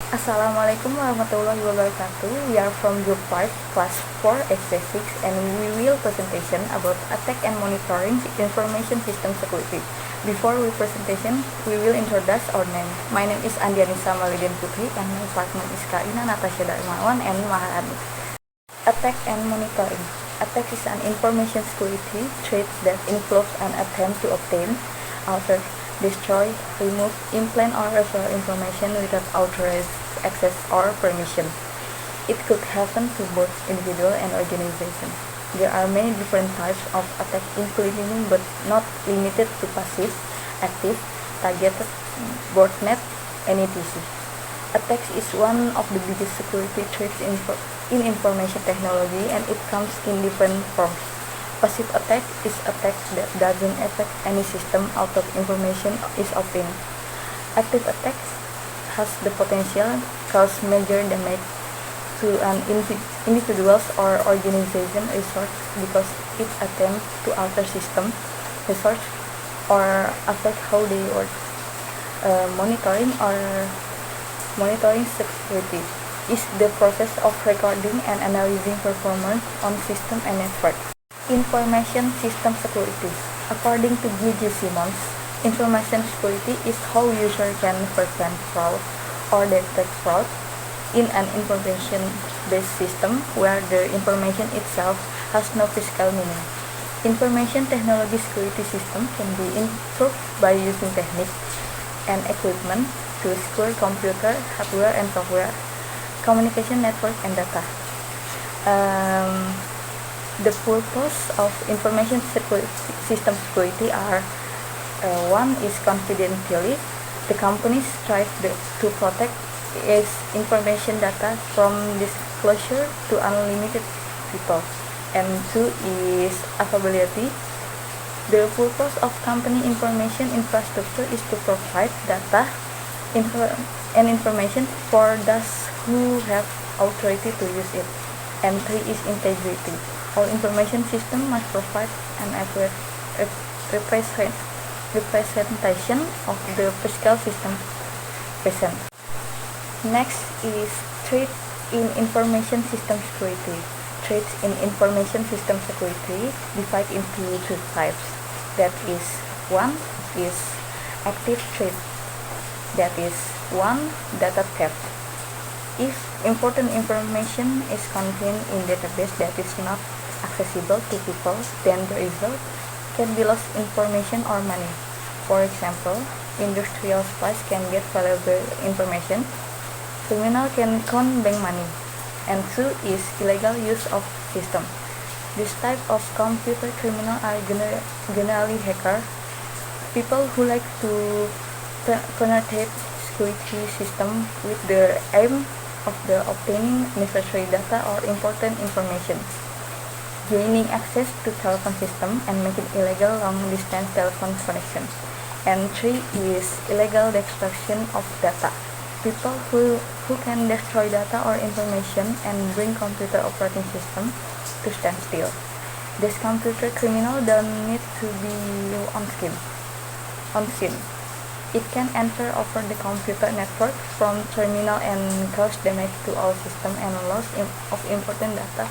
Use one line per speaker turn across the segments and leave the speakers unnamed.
Assalamualaikum warahmatullahi wabarakatuh. We are from Group 5, Class 4, XC6, and we will presentation about attack and monitoring information system security. Before we presentation, we will introduce our name. My name is Andianisa Malidin Putri, and my partner is Karina Natasha Darmawan and Maharani. Attack and monitoring. Attack is an information security threat that involves an attempt to obtain, alter, destroy, remove, implant, or refer information without authorized access or permission. It could happen to both individual and organization. There are many different types of attack, including but not limited to passive, active, targeted, botnet, and etc. Attacks is one of the biggest security threats in information technology, and it comes in different forms. Passive attack is attack that doesn't affect any system although information is obtained. Active attack has the potential to cause major damage to an individual's or organization resource because it attempts to alter system, resource, or affect how they work. Monitoring security is the process of recording and analyzing performance on system and network. Information system security. According to G.G. Simmons, information security is how user can prevent fraud or detect fraud in an information-based system where the information itself has no physical meaning. Information technology security system can be improved by using techniques and equipment to secure computer, hardware, and software, communication network, and data. The purpose of information system security are one is confidentiality. The company strives to protect its information data from disclosure to unlimited people. And two is availability. The purpose of company information infrastructure is to provide data and information for those who have authority to use it. And three is integrity. All information system must provide an accurate representation of the physical system present. Next is threat in information system security. Threats in information system security divide into two types. That is, one is active threat. That is, one, data theft. If important information is contained in database that is not accessible to people, then the result can be lost information or money. For example, industrial spies can get valuable information. Criminal can count bank money. And two is illegal use of system. This type of computer criminal are generally hacker, people who like to penetrate security system with the aim of obtaining necessary data or important information, gaining access to telephone system and making illegal long-distance telephone connections. And three is illegal destruction of data. People who can destroy data or information and bring computer operating system to stand still. This computer criminal don't need to be on scene. It can enter over the computer network from terminal and cause damage to all system and loss of important data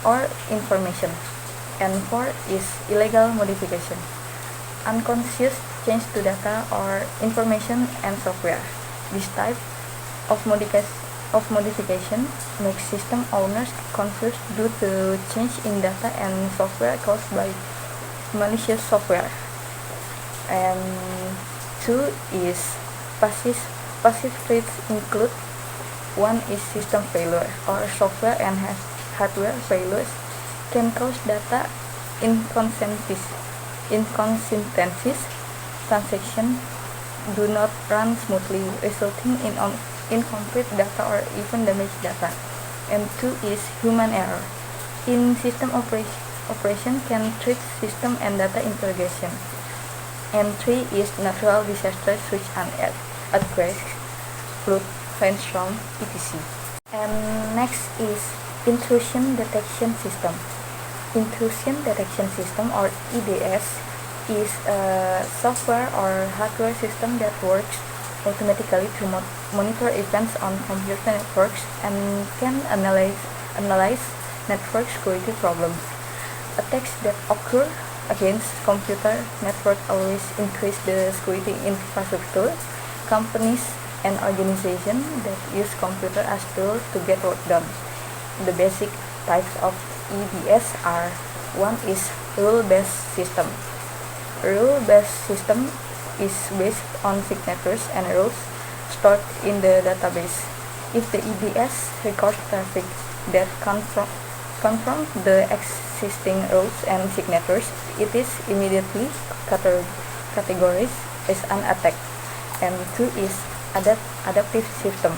or information. And four is illegal modification. Unconscious change to data or information and software. This type of modification makes system owners confused due to change in data and software caused by malicious software. And two is passive threats include one is system failure or software and hardware failures can cause data inconsistencies, transactions do not run smoothly, resulting in incomplete data or even damaged data. And two is human error. In system operation can trick system and data integration. And three is natural disasters such as earthquakes, flood, rainstorm, etc. And next is intrusion detection system. Intrusion detection system or EDS is a software or hardware system that works automatically to monitor events on computer networks and can analyze network security problems. Attacks that occur against computer network always increase the security infrastructure. Companies and organizations that use computer as tools to get work done. The basic types of EBS are: one is rule-based system. Rule-based system is based on signatures and rules stored in the database. If the EBS records traffic that confront the existing rules and signatures, it is immediately categorized as an attack. And two is adaptive system.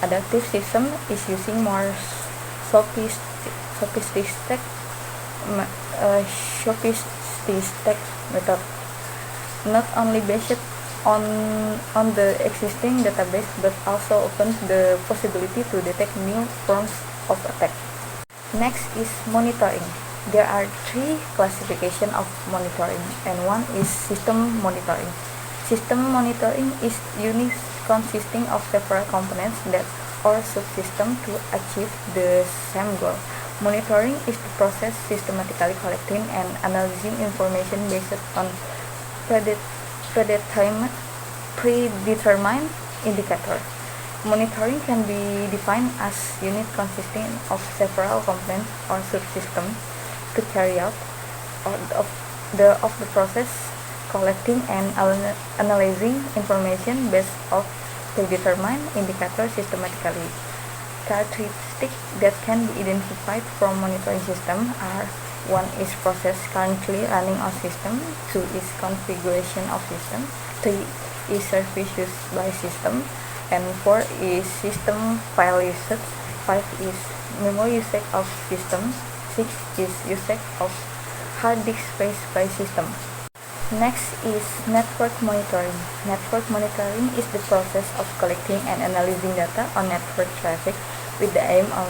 Adaptive system is using more sophisticated method, not only based on the existing database but also opens the possibility to detect new forms of attack. Next is monitoring. There are three classifications of monitoring, and one is system monitoring. System monitoring is unit consisting of several components that or subsystems to achieve the same goal. Monitoring is the process systematically collecting and analyzing information based on predetermined indicator. Monitoring can be defined as unit consisting of several components or subsystems to carry out of the process collecting and analyzing information based on predetermined indicator systematically. Characteristics that can be identified from monitoring system are: one is process currently running on system, two is configuration of system, three is service used by system, and four is system file usage, five is memory usage of system, six is usage of hard disk space by system. Next is network monitoring. Network monitoring is the process of collecting and analyzing data on network traffic with the aim of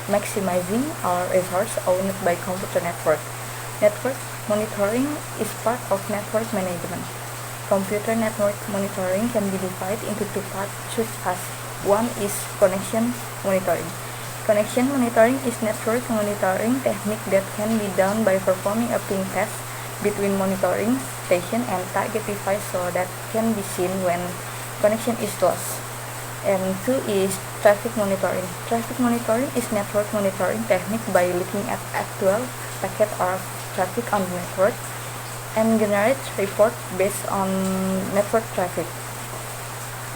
maximizing our resources owned by computer network. Network monitoring is part of network management. Computer network monitoring can be divided into two parts such as: one is connection monitoring. Connection monitoring is network monitoring technique that can be done by performing a ping test between monitoring station and target device so that can be seen when connection is lost. And two is traffic monitoring. Traffic monitoring is network monitoring technique by looking at actual packet or traffic on the network and generate report based on network traffic.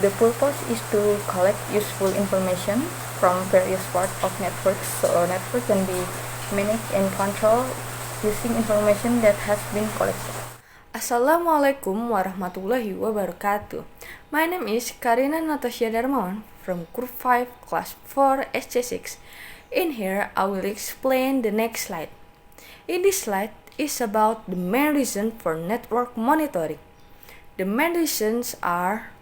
The purpose is to collect useful information from various parts of networks so network can be managed and controlled using information that has been collected.
Assalamualaikum warahmatullahi wabarakatuh. My name is Karina Natasha Darmawan from Group 5 Class 4 SC6. In here, I will explain the next slide. In this slide is about the main reason for network monitoring. The main reasons are: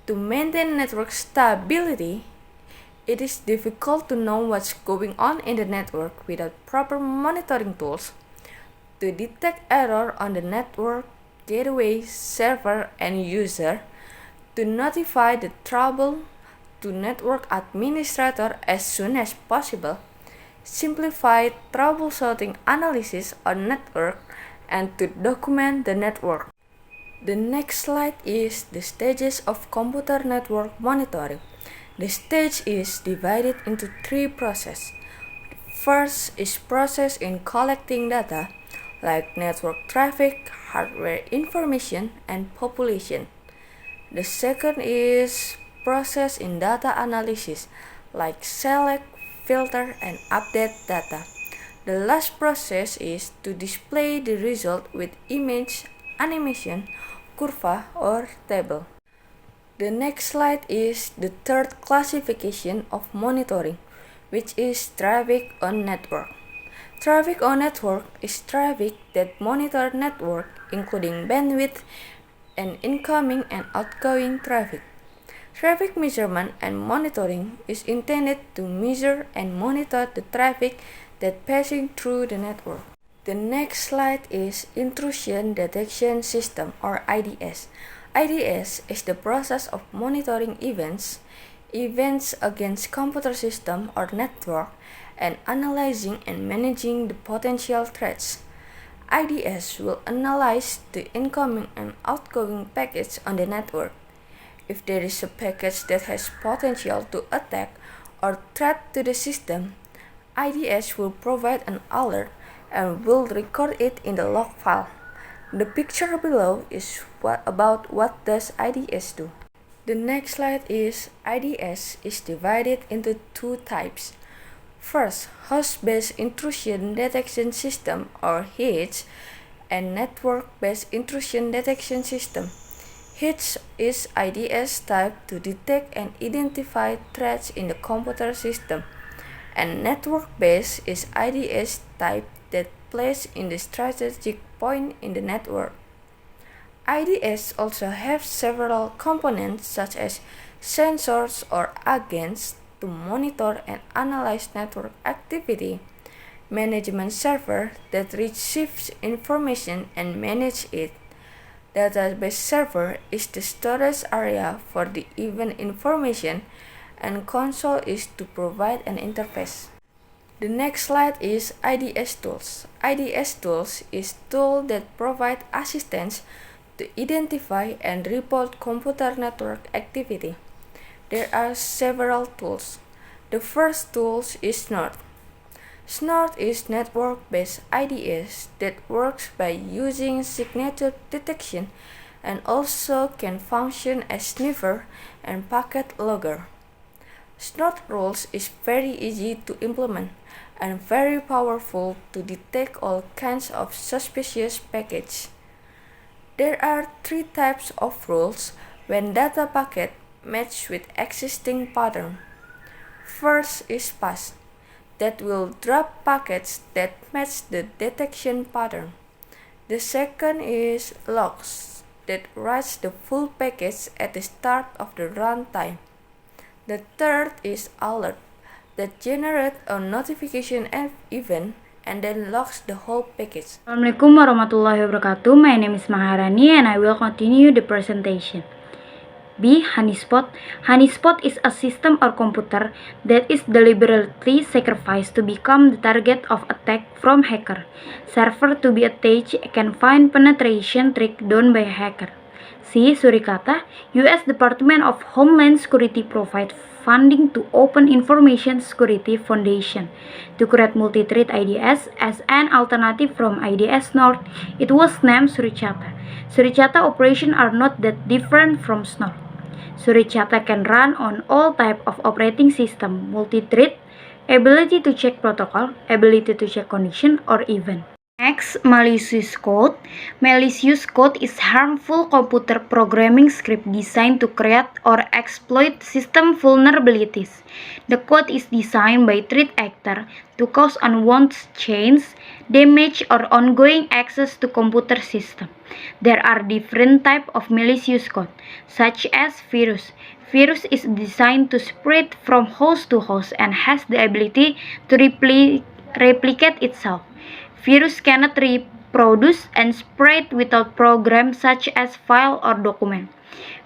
to maintain network stability. It is difficult to know what's going on in the network without proper monitoring tools. To detect error on the network, gateway, server, and user. To notify the trouble to network administrator as soon as possible. Simplify troubleshooting analysis on network, and to document the network. The next slide is the stages of computer network monitoring. The stage is divided into three processes. First is process in collecting data, like network traffic, hardware information, and population. The second is process in data analysis, like select, filter, and update data. The last process is to display the result with image, animation, curve, or table. The next slide is the third classification of monitoring, which is traffic on network. Traffic on network is traffic that monitor network, including bandwidth and incoming and outgoing traffic. Traffic measurement and monitoring is intended to measure and monitor the traffic that passing through the network. The next slide is intrusion detection system or IDS. IDS is the process of monitoring events against computer system or network, and analyzing and managing the potential threats. IDS will analyze the incoming and outgoing packets on the network. If there is a package that has potential to attack or threat to the system, IDS will provide an alert and will record it in the log file. The picture below is about what does IDS do. The next slide is IDS is divided into two types. First, host-based intrusion detection system or HIDS and network-based intrusion detection system. HIDS is IDS type to detect and identify threats in the computer system, and network-based is IDS type that plays in the strategic point in the network. IDS also have several components such as sensors or agents to monitor and analyze network activity, management server that receives information and manage it. Database server is the storage area for the event information, and console is to provide an interface. The next slide is IDS tools. IDS tools is tool that provide assistance to identify and report computer network activity. There are several tools. The first tool is Snort. Snort is network-based IDS that works by using signature detection and also can function as sniffer and packet logger. Snort rules is very easy to implement and very powerful to detect all kinds of suspicious packages. There are three types of rules when data packet match with existing pattern. First is pass, that will drop packets that match the detection pattern. The second is logs, that writes the full package at the start of the runtime. The third is alert, that generates a notification event and then logs the whole package.
Assalamualaikum warahmatullahi wabarakatuh. My name is Maharani and I will continue the presentation. B. Honeyspot. Honeyspot is a system or computer that is deliberately sacrificed to become the target of attack from hacker. Server to be attached can find penetration trick done by hacker. C. Surikata. U.S. Department of Homeland Security provide funding to Open Information Security Foundation to create multi-thread IDS as an alternative from IDS Snort. It was named Surikata. Surikata operations are not that different from Snort. Surikata can run on all type of operating system, multi-thread, ability to check protocol, ability to check condition or event. Next, malicious code. Malicious code is harmful computer programming script designed to create or exploit system vulnerabilities. The code is designed by threat actor to cause unwanted change, damage, or ongoing access to computer system. There are different types of malicious code, such as virus. Virus is designed to spread from host to host and has the ability to replicate itself. Virus cannot reproduce and spread without programs such as file or document.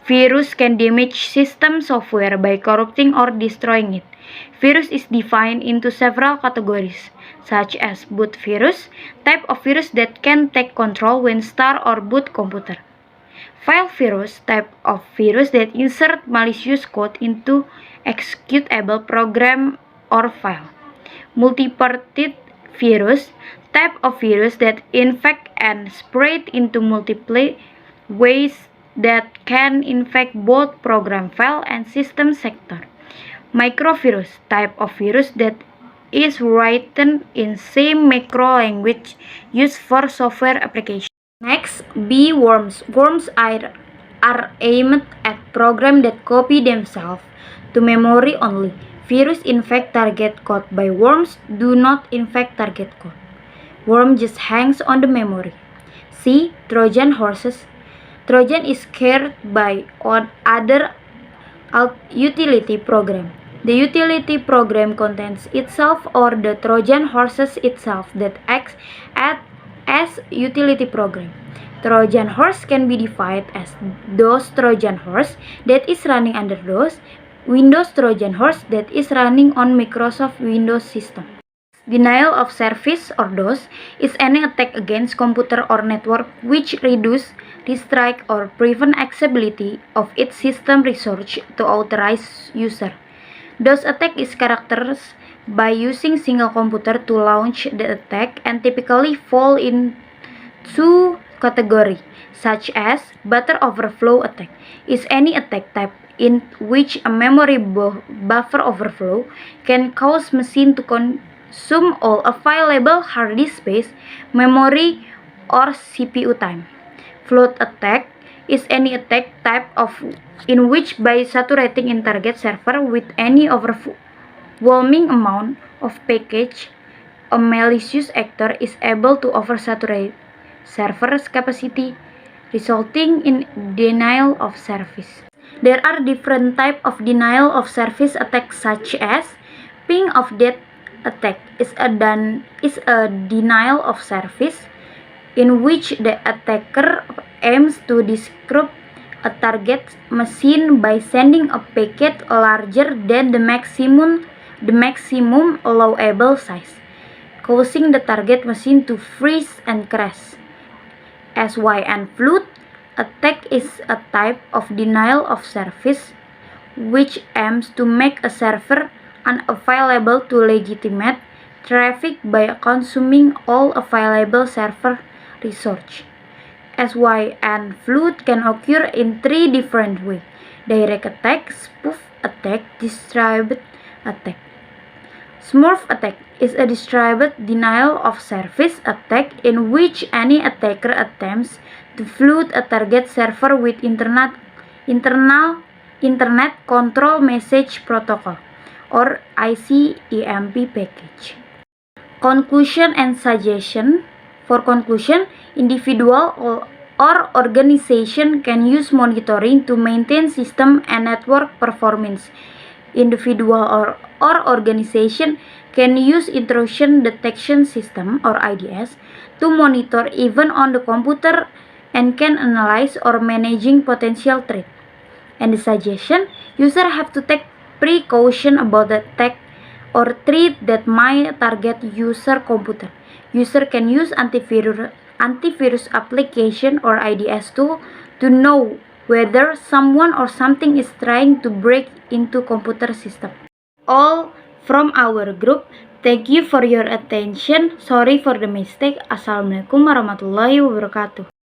Virus can damage system software by corrupting or destroying it. Virus is defined into several categories, such as boot virus, type of virus that can take control when start or boot computer. File virus, type of virus that insert malicious code into executable program or file. Multi-parted virus, type of virus that infect and spread into multiple ways that can infect both program file and system sector. Microvirus, type of virus that is written in same macro language used for software application. Next, B. Worms. Worms are aimed at programs that copy themselves to memory only. Virus infect target code by worms do not infect target code. Worm just hangs on the memory. C. Trojan horses. Trojan is carried by other utility program. The utility program contains itself or the Trojan horses itself that acts as utility program. Trojan horse can be defined as DOS Trojan horse that is running under DOS, Windows Trojan horse that is running on Microsoft Windows system. Denial of service or DOS is any attack against computer or network which reduce, restrict, or prevent accessibility of its system resource to authorized user. DOS attack is characterized by using single computer to launch the attack and typically fall in two categories, such as buffer overflow attack is any attack type in which a memory buffer overflow can cause machine to consume all available hard disk space, memory, or CPU time. Flood attack is any attack type in which by saturating in target server with any overwhelming amount of package, a malicious actor is able to oversaturate server's capacity, resulting in denial of service. There are different types of denial of service attacks, such as ping of death attack is a denial of service in which the attacker aims to disrupt a target machine by sending a packet larger than the maximum allowable size, causing the target machine to freeze and crash. SYN flood attack is a type of denial of service which aims to make a server unavailable to legitimate traffic by consuming all available server resources. SYN flood can occur in three different ways: direct attack, spoof attack, distributed attack. Smurf attack is a distributed denial of service attack in which any attacker attempts to flood a target server with Internet Control Message Protocol or ICMP package. Conclusion and suggestion. For conclusion, individual or organization can use monitoring to maintain system and network performance. Individual or organization can use intrusion detection system or IDS to monitor even on the computer and can analyze or managing potential threat. And the suggestion, user have to take precaution about the attack or threat that might target user computer. User can use antivirus application or IDS tool to know whether someone or something is trying to break into computer system. All from our group. Thank you for your attention. Sorry for the mistake. Assalamualaikum warahmatullahi wabarakatuh.